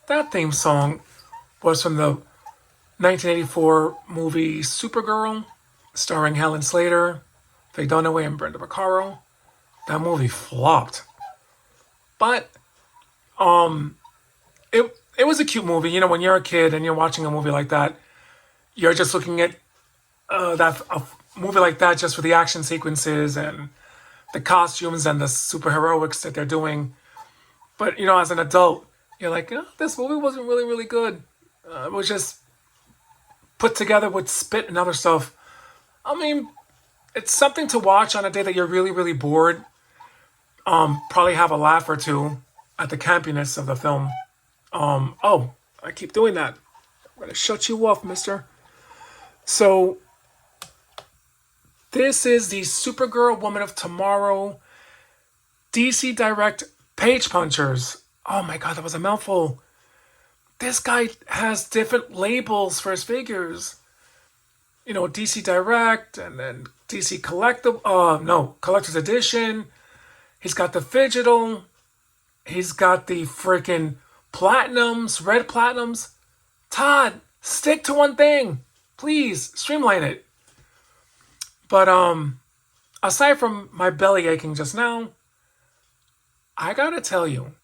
That theme song was from the 1984 movie Supergirl, starring Helen Slater, Faye Dunaway, and Brenda Vaccaro. That movie flopped, but it was a cute movie. You know, when you're a kid and you're watching a movie like that, you're just looking at that a movie like that just for the action sequences and the costumes and the superheroics that they're doing. But you know, as an adult, you're like, oh, this movie wasn't really good. It was just put together with spit and other stuff. I mean, it's something to watch on a day that you're really bored. Probably have a laugh or two at the campiness of the film. Oh, I keep doing that. I'm gonna shut you off, mister. So, this is the Supergirl Woman of Tomorrow DC Direct Page Punchers. Oh my god, that was a mouthful. This guy has different labels for his figures. You know, DC Direct and then DC Collector's Edition. He's got the Digital. He's got the freaking Platinums, Red Platinums. Todd, stick to one thing. Please, streamline it. But aside from my belly aching just now, I gotta tell you,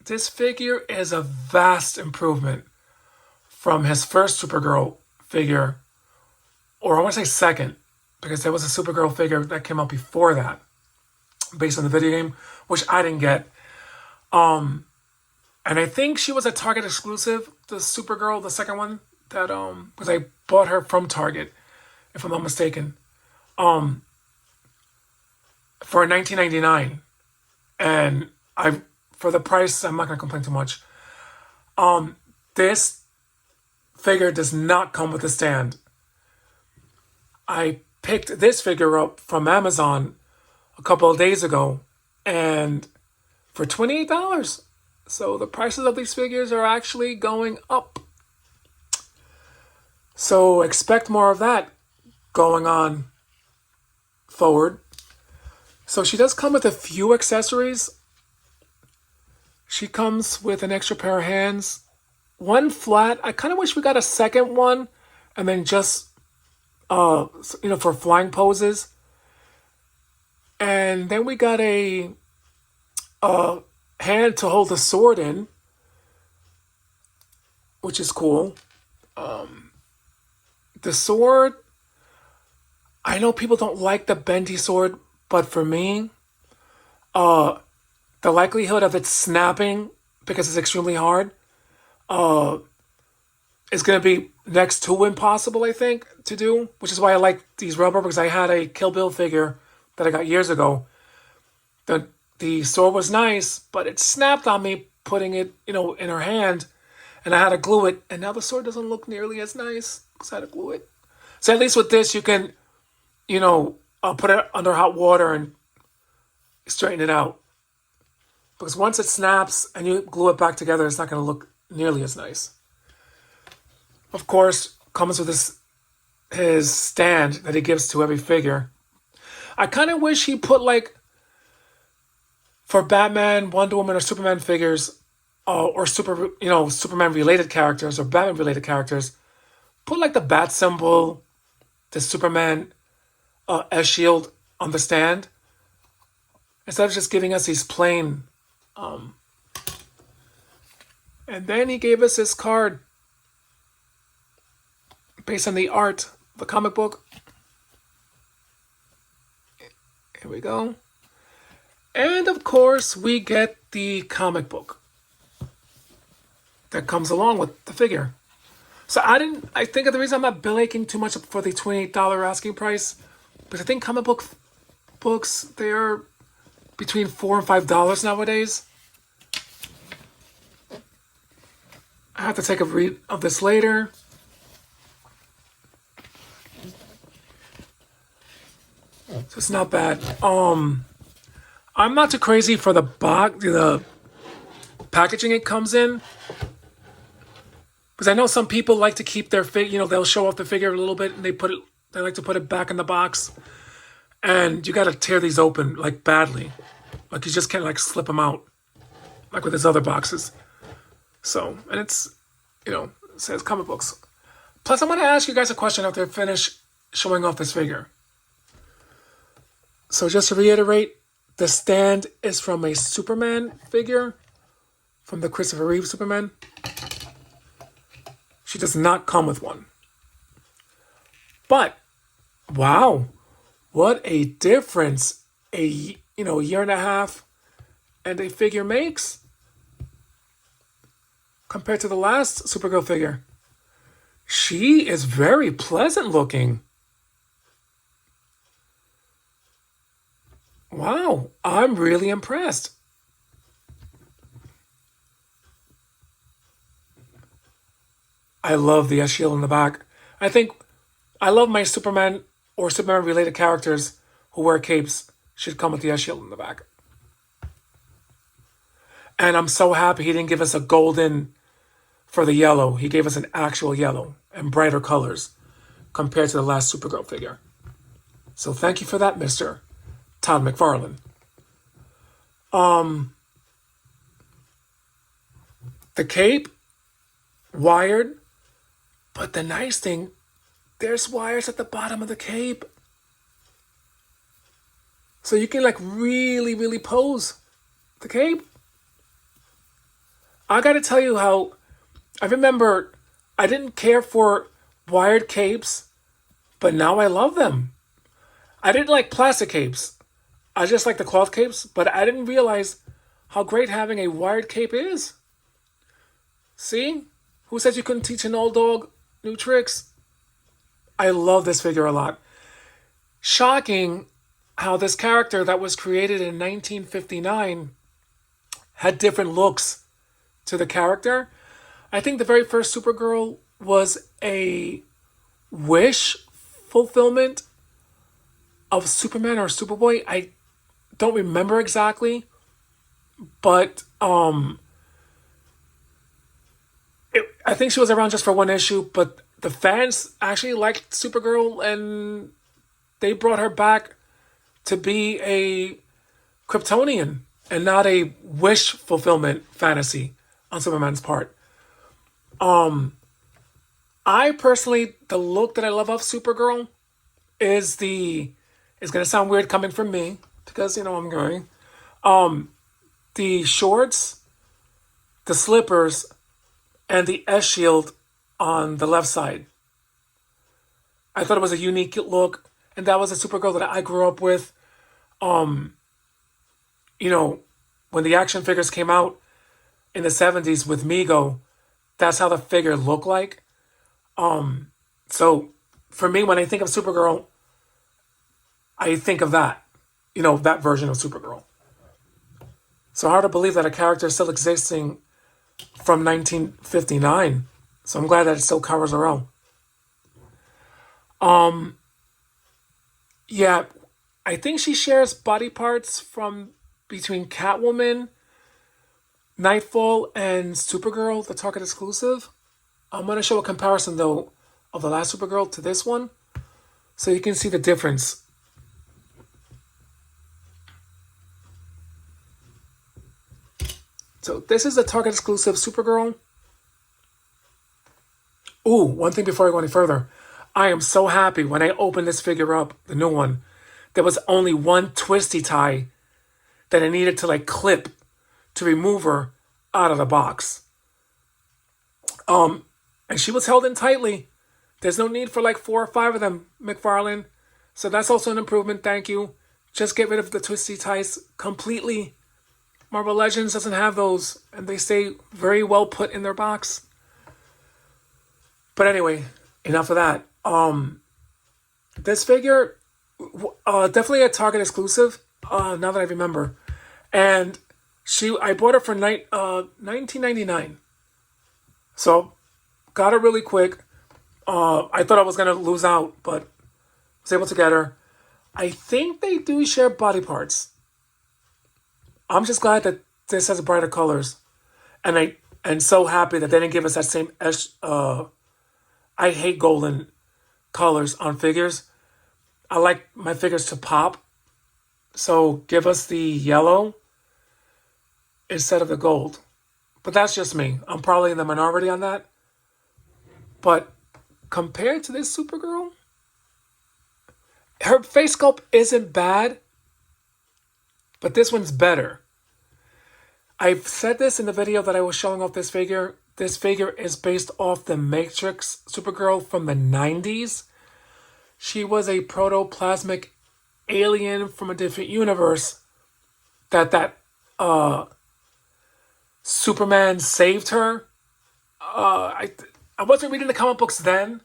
this figure is a vast improvement from his first Supergirl figure, or I want to say second, because there was a Supergirl figure that came out before that, based on the video game, which I didn't get. And I think she was a Target exclusive, the Supergirl, the second one, that because I bought her from Target, if I'm not mistaken, for $19.99, and for the price, I'm not gonna complain too much. This figure does not come with a stand. I picked this figure up from Amazon a couple of days ago, and for $28. So the prices of these figures are actually going up. So expect more of that going on forward. So she does come with a few accessories. She comes with an extra pair of hands, one flat. I kind of wish we got a second one, and then just for flying poses. And then we got a hand to hold the sword in, which is cool. The sword, I know people don't like the bendy sword, but for me, the likelihood of it snapping, because it's extremely hard, is going to be next to impossible, I think, to do, which is why I like these rubber, because I had a Kill Bill figure that I got years ago. The sword was nice, but it snapped on me putting it, in her hand, and I had to glue it, and now the sword doesn't look nearly as nice because I had to glue it. So at least with this, you can, put it under hot water and straighten it out. Because once it snaps and you glue it back together, it's not going to look nearly as nice. Of course, comes with his stand that he gives to every figure. I kind of wish he put, for Batman, Wonder Woman, or Superman figures, or Superman related characters or Batman related characters, put the bat symbol, the Superman S shield on the stand, instead of just giving us these plain. And then he gave us this card based on the art of the comic book. Here we go. And of course, we get the comic book that comes along with the figure. So I think the reason I'm not bill aching too much for the $28 asking price, because I think comic books, they're between $4 and $5 nowadays. I have to take a read of this later. So it's not bad. I'm not too crazy for the packaging it comes in, because I know some people like to keep their figure. They'll show off the figure a little bit, and they like to put it back in the box, and you got to tear these open badly, you just can't slip them out, like with his other boxes. So, and it's, it says comic books. Plus, I want to ask you guys a question after I finish showing off this figure. So just to reiterate, the stand is from a Superman figure, from the Christopher Reeve Superman. She does not come with one. But, wow, what a difference a year and a half and a figure makes compared to the last Supergirl figure. She is very pleasant looking. Wow, I'm really impressed. I love the shield in the back. I love my Superman or Superman related characters who wear capes should come with the shield in the back. And I'm so happy he didn't give us a golden for the yellow. He gave us an actual yellow and brighter colors compared to the last Supergirl figure. So thank you for that, Mr. Todd McFarlane. The cape, wired, but the nice thing, there's wires at the bottom of the cape. So you can really, really pose the cape. I gotta tell you how, I remember I didn't care for wired capes, but now I love them. I didn't like plastic capes. I just like the cloth capes, but I didn't realize how great having a wired cape is. See? Who says you couldn't teach an old dog new tricks? I love this figure a lot. Shocking how this character that was created in 1959 had different looks to the character. I think the very first Supergirl was a wish fulfillment of Superman or Superboy. I don't remember exactly, but I think she was around just for one issue, but the fans actually liked Supergirl and they brought her back to be a Kryptonian and not a wish fulfillment fantasy on Superman's part. I personally, the look that I love of Supergirl is it's gonna sound weird coming from me because I'm going. The shorts, the slippers, and the S shield on the left side. I thought it was a unique look, and that was a Supergirl that I grew up with. When the action figures came out in the 70s with Mego, that's how the figure looked like. So for me, when I think of Supergirl, I think of that, that version of Supergirl. So hard to believe that a character is still existing from 1959. So I'm glad that it still covers her own. Yeah, I think she shares body parts from between Catwoman, Nightfall, and Supergirl, the Target exclusive. I'm going to show a comparison, though, of the last Supergirl to this one, so you can see the difference. So this is the Target exclusive Supergirl. Ooh, one thing before I go any further. I am so happy when I opened this figure up, the new one, there was only one twisty tie that I needed to clip to remove her out of the box. And she was held in tightly. There's no need for 4 or 5 of them, Mcfarlane. So that's also an improvement, thank you. Just get rid of the twisty ties completely. Marvel Legends doesn't have those, and they stay very well put in their box. But anyway, enough of that. This figure, definitely a Target exclusive, now that I remember. And I bought her for $19.99. So, got her really quick. I thought I was going to lose out, but was able to get her. I think they do share body parts. I'm just glad that this has brighter colors. And I'm so happy that they didn't give us that same I hate golden colors on figures. I like my figures to pop. So give us the yellow instead of the gold. But that's just me. I'm probably in the minority on that. But compared to this Supergirl, her face sculpt isn't bad, but this one's better. I've said this in the video that I was showing off this figure. This figure is based off the Matrix Supergirl from the 90s. She was a protoplasmic alien from a different universe that Superman saved her. I wasn't reading the comic books then,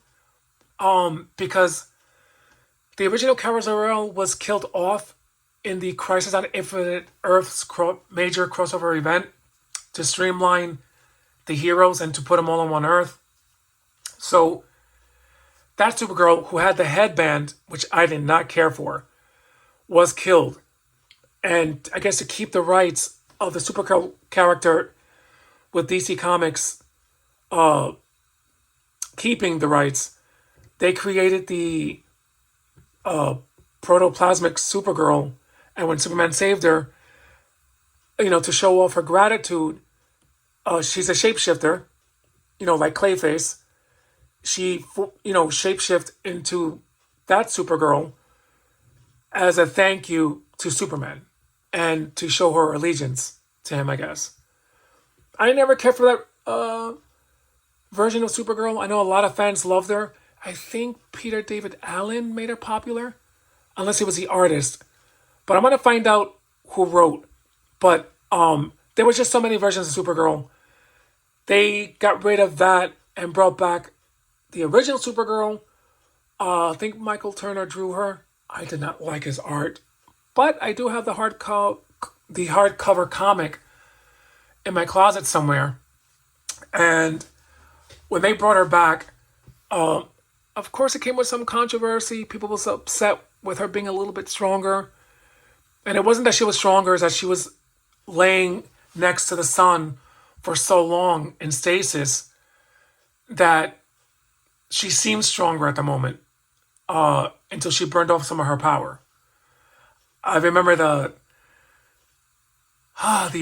because the original Kara Zoe-El was killed off in the Crisis on Infinite Earth's major crossover event to streamline the heroes and to put them all on one Earth. So that Supergirl, who had the headband, which I did not care for, was killed. And I guess to keep the rights of the Supergirl character with DC Comics keeping the rights, they created the protoplasmic Supergirl. And when Superman saved her, to show off her gratitude, she's a shapeshifter, like Clayface. She, shapeshift into that Supergirl as a thank you to Superman and to show her allegiance to him, I guess. I never cared for that version of Supergirl. I know a lot of fans loved her. I think Peter David Allen made her popular, unless he was the artist. But I'm going to find out who wrote. But there was just so many versions of Supergirl. They got rid of that and brought back the original Supergirl. I think Michael Turner drew her. I did not like his art. But I do have the hardcover comic in my closet somewhere. And when they brought her back, of course it came with some controversy. People was upset with her being a little bit stronger. And it wasn't that she was stronger, it's that she was laying next to the sun for so long in stasis that she seemed stronger at the moment, until she burned off some of her power. I remember the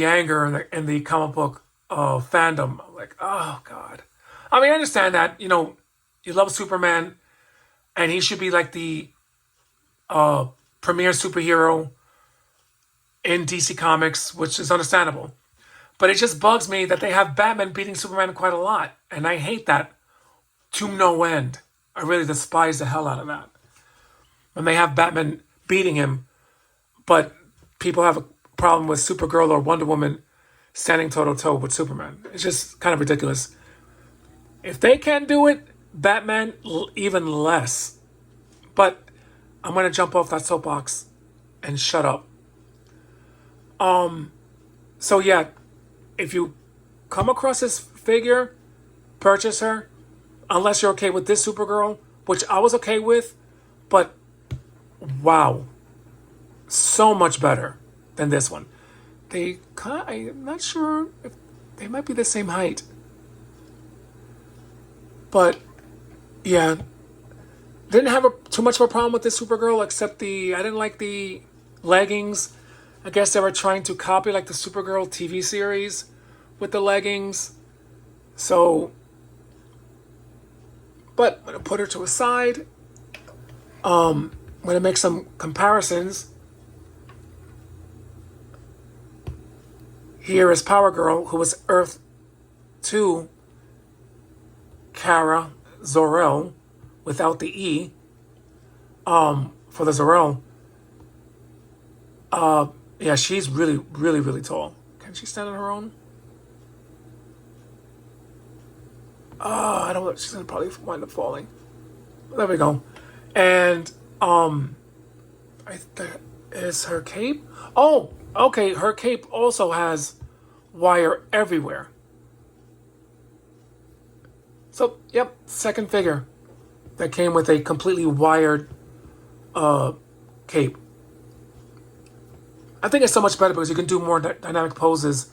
anger in the comic book fandom. Like, oh God. I mean, I understand that, you love Superman and he should be like the premier superhero in DC Comics, which is understandable. But it just bugs me that they have Batman beating Superman quite a lot. And I hate that to no end. I really despise the hell out of that. When they have Batman beating him, but people have a problem with Supergirl or Wonder Woman standing toe-to-toe with Superman. It's just kind of ridiculous. If they can't do it, Batman even less. But I'm going to jump off that soapbox and shut up. So yeah, if you come across this figure, purchase her, unless you're okay with this Supergirl, which I was okay with, but wow, so much better than this one. I'm not sure if they might be the same height, but yeah, didn't have too much of a problem with this Supergirl, except I didn't like the leggings. I guess they were trying to copy like the Supergirl TV series with the leggings. So, but I'm going to put her to a side. I'm going to make some comparisons. Here is Power Girl, who was Earth 2 Kara Zoe-El without the E for the Zoe-El. Yeah, she's really, really, really tall. Can she stand on her own? I don't know. She's gonna probably wind up falling. There we go. And is her cape? Oh, okay. Her cape also has wire everywhere. So, yep, second figure that came with a completely wired cape. I think it's so much better because you can do more dynamic poses,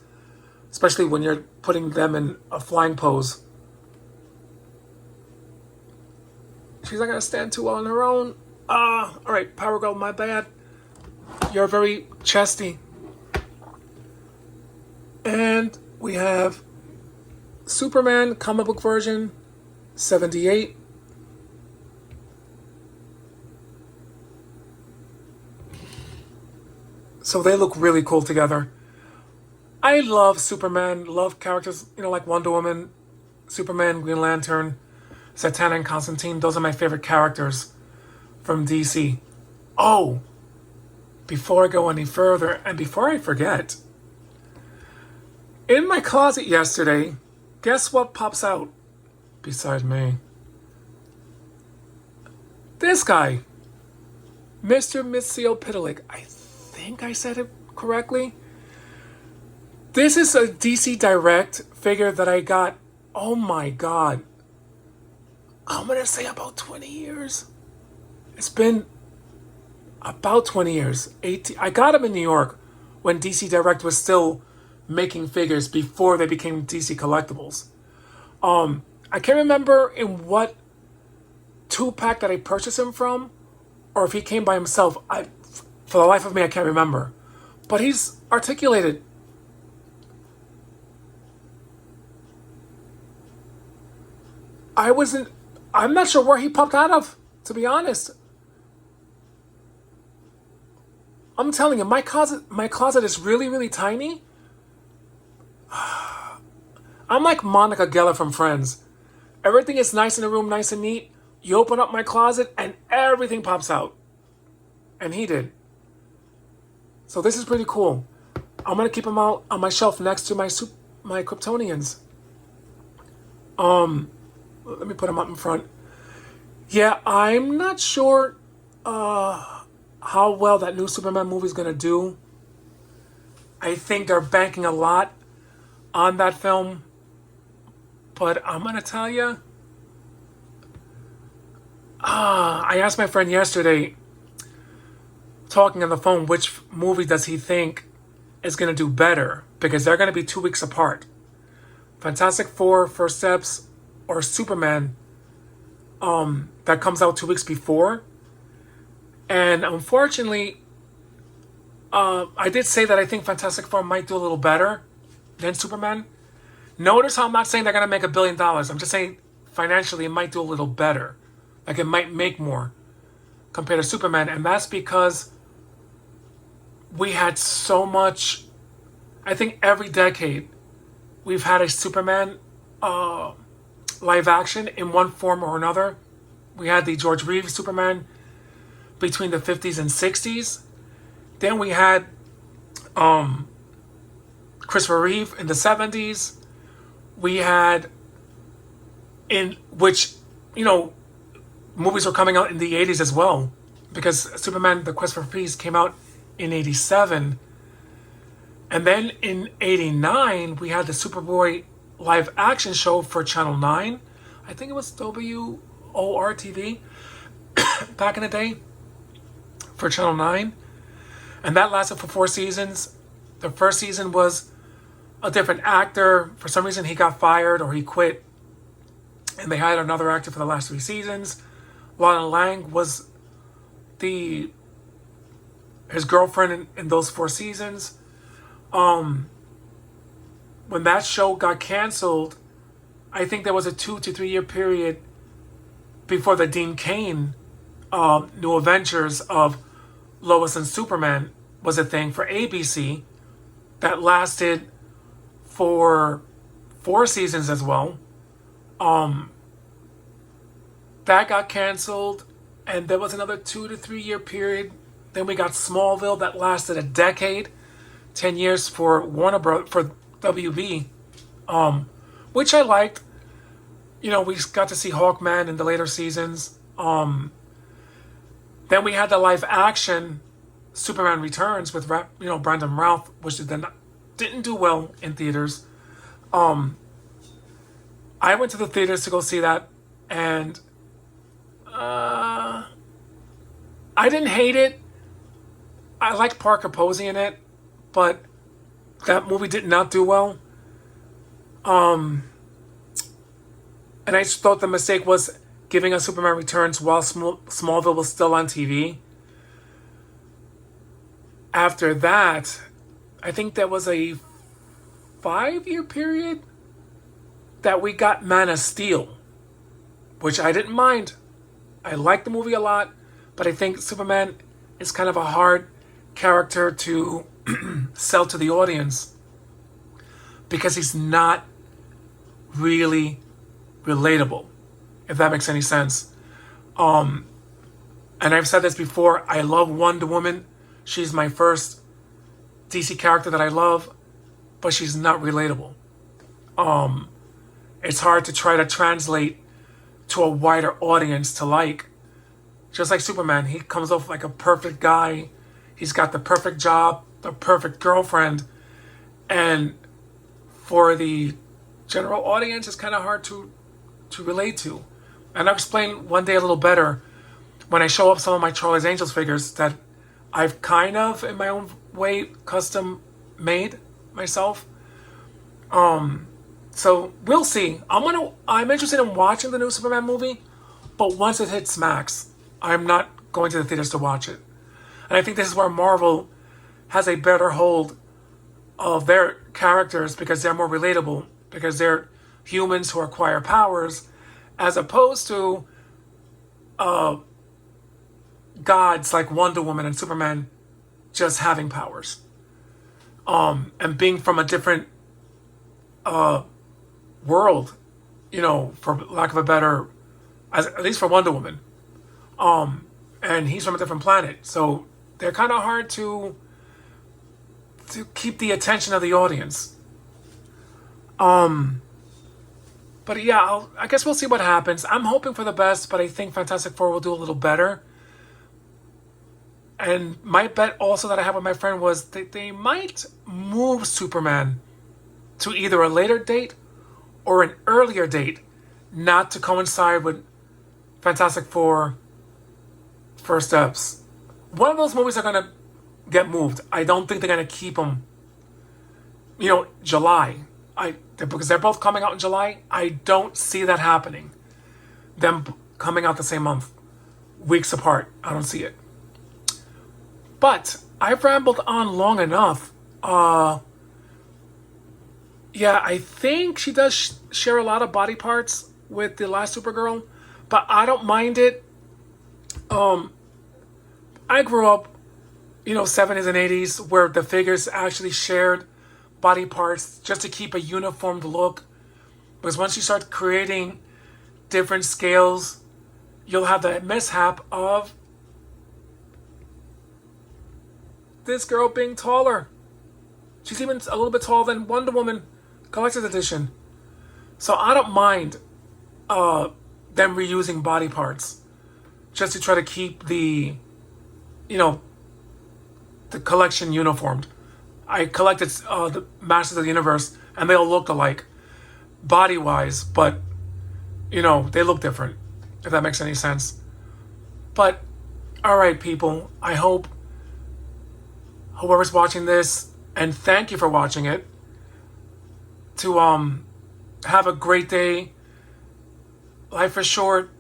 especially when you're putting them in a flying pose. She's not going to stand too well on her own. All right, Power Girl, my bad. You're very chesty. And we have Superman comic book version, 78. So they look really cool together. I love Superman, love characters, like Wonder Woman, Superman, Green Lantern, Zatanna, and Constantine. Those are my favorite characters from DC. Oh, before I go any further, and before I forget, in my closet yesterday, guess what pops out beside me? This guy, Mr. Misthiopitalik. I think I said it correctly. This is a DC Direct figure that I got, oh my god, I'm going to say about 20 years. It's been about 20 years. 18. I got him in New York when DC Direct was still making figures before they became DC Collectibles. I can't remember in what 2-pack that I purchased him from, or if he came by himself. For the life of me, I can't remember. But he's articulated. I'm not sure where he popped out of, to be honest. I'm telling you, my closet is really, really tiny. I'm like Monica Geller from Friends. Everything is nice in the room, nice and neat. You open up my closet and everything pops out. And he did. So this is pretty cool. I'm going to keep him out on my shelf next to my Kryptonians. Let me put him up in front. Yeah, I'm not sure how well that new Superman movie is going to do. I think they're banking a lot on that film. But I'm going to tell you, I asked my friend yesterday, talking on the phone, which movie does he think is going to do better? Because they're going to be 2 weeks apart. Fantastic Four, First Steps, or Superman, that comes out 2 weeks before. And unfortunately, I did say that I think Fantastic Four might do a little better than Superman. Notice how I'm not saying they're going to make $1 billion. I'm just saying financially it might do a little better. Like it might make more compared to Superman. And that's because we had so much, I think every decade, we've had a Superman live action in one form or another. We had the George Reeves Superman between the 50s and 60s. Then we had Christopher Reeve in the 70s. We had, in which, movies were coming out in the 80s as well. Because Superman, The Quest for Peace came out in 87. And then in 89, we had the Superboy live action show for Channel 9. I think it was WOR TV back in the day for Channel 9. And that lasted for 4 seasons. The first season was a different actor. For some reason, he got fired or he quit. And they hired another actor for the last 3 seasons. Lana Lang was his girlfriend in those 4 seasons. When that show got canceled, I think there was a 2 to 3 year period before the Dean Cain New Adventures of Lois and Superman was a thing for ABC that lasted for 4 seasons as well. That got canceled, and there was another 2 to 3 year period. Then we got Smallville that lasted a decade, 10 years for for WB, which I liked. We got to see Hawkman in the later seasons. Then we had the live action Superman Returns with Brandon Routh, which didn't do well in theaters. I went to the theaters to go see that, and I didn't hate it. I liked Parker Posey in it, but that movie did not do well. And I just thought the mistake was giving us Superman Returns while Smallville was still on TV. After that, I think there was a 5-year period that we got Man of Steel, which I didn't mind. I liked the movie a lot, but I think Superman is kind of a hard character to sell to the audience because he's not really relatable, if that makes any sense. And I've said this before, I love Wonder Woman. She's my first DC character that I love, but she's not relatable. It's hard to try to translate to a wider audience to like. Just like Superman, he comes off like a perfect guy. He's got the perfect job, the perfect girlfriend. And for the general audience, it's kind of hard to relate to. And I'll explain one day a little better when I show up some of my Charlie's Angels figures that I've kind of, in my own way, custom made myself. So we'll see. I'm interested in watching the new Superman movie, but once it hits Max, I'm not going to the theaters to watch it. And I think this is where Marvel has a better hold of their characters because they're more relatable, because they're humans who acquire powers, as opposed to gods like Wonder Woman and Superman just having powers. And being from a different world, for lack of a better, at least for Wonder Woman. And he's from a different planet. So they're kind of hard to keep the attention of the audience. But yeah, I guess we'll see what happens. I'm hoping for the best, but I think Fantastic Four will do a little better. And my bet also that I have with my friend was that they might move Superman to either a later date or an earlier date, not to coincide with Fantastic Four First Steps. One of those movies are going to get moved. I don't think they're going to keep them, July. Because they're both coming out in July. I don't see that happening. Them coming out the same month, weeks apart. I don't see it. But I've rambled on long enough. Yeah, I think she does share a lot of body parts with the last Supergirl, but I don't mind it. I grew up, 70s and 80s where the figures actually shared body parts just to keep a uniformed look. Because once you start creating different scales, you'll have the mishap of this girl being taller. She's even a little bit taller than Wonder Woman Collector's Edition. So I don't mind them reusing body parts just to try to keep the collection uniformed. I collected the Masters of the Universe and they all looked alike body-wise, but they look different, if that makes any sense. But alright, people, I hope whoever's watching this, and thank you for watching it, to have a great day. Life is short.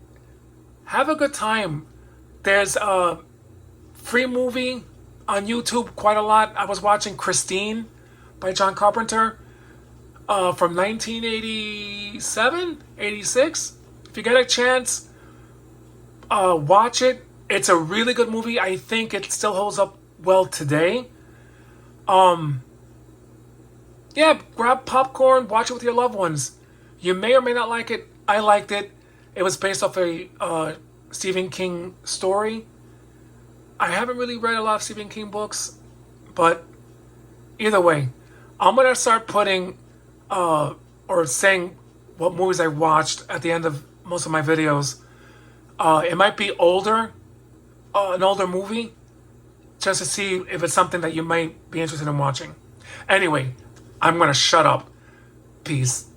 Have a good time. There's a free movie on YouTube quite a lot. I was watching Christine by John Carpenter from 1987, 86. If you get a chance, watch it. It's a really good movie. I think it still holds up well today. Yeah, grab popcorn, watch it with your loved ones. You may or may not like it. I liked it. It was based off a Stephen King story. I haven't really read a lot of Stephen King books, but either way, I'm going to start putting or saying what movies I watched at the end of most of my videos. It might be older, an older movie, just to see if it's something that you might be interested in watching. Anyway, I'm going to shut up. Peace.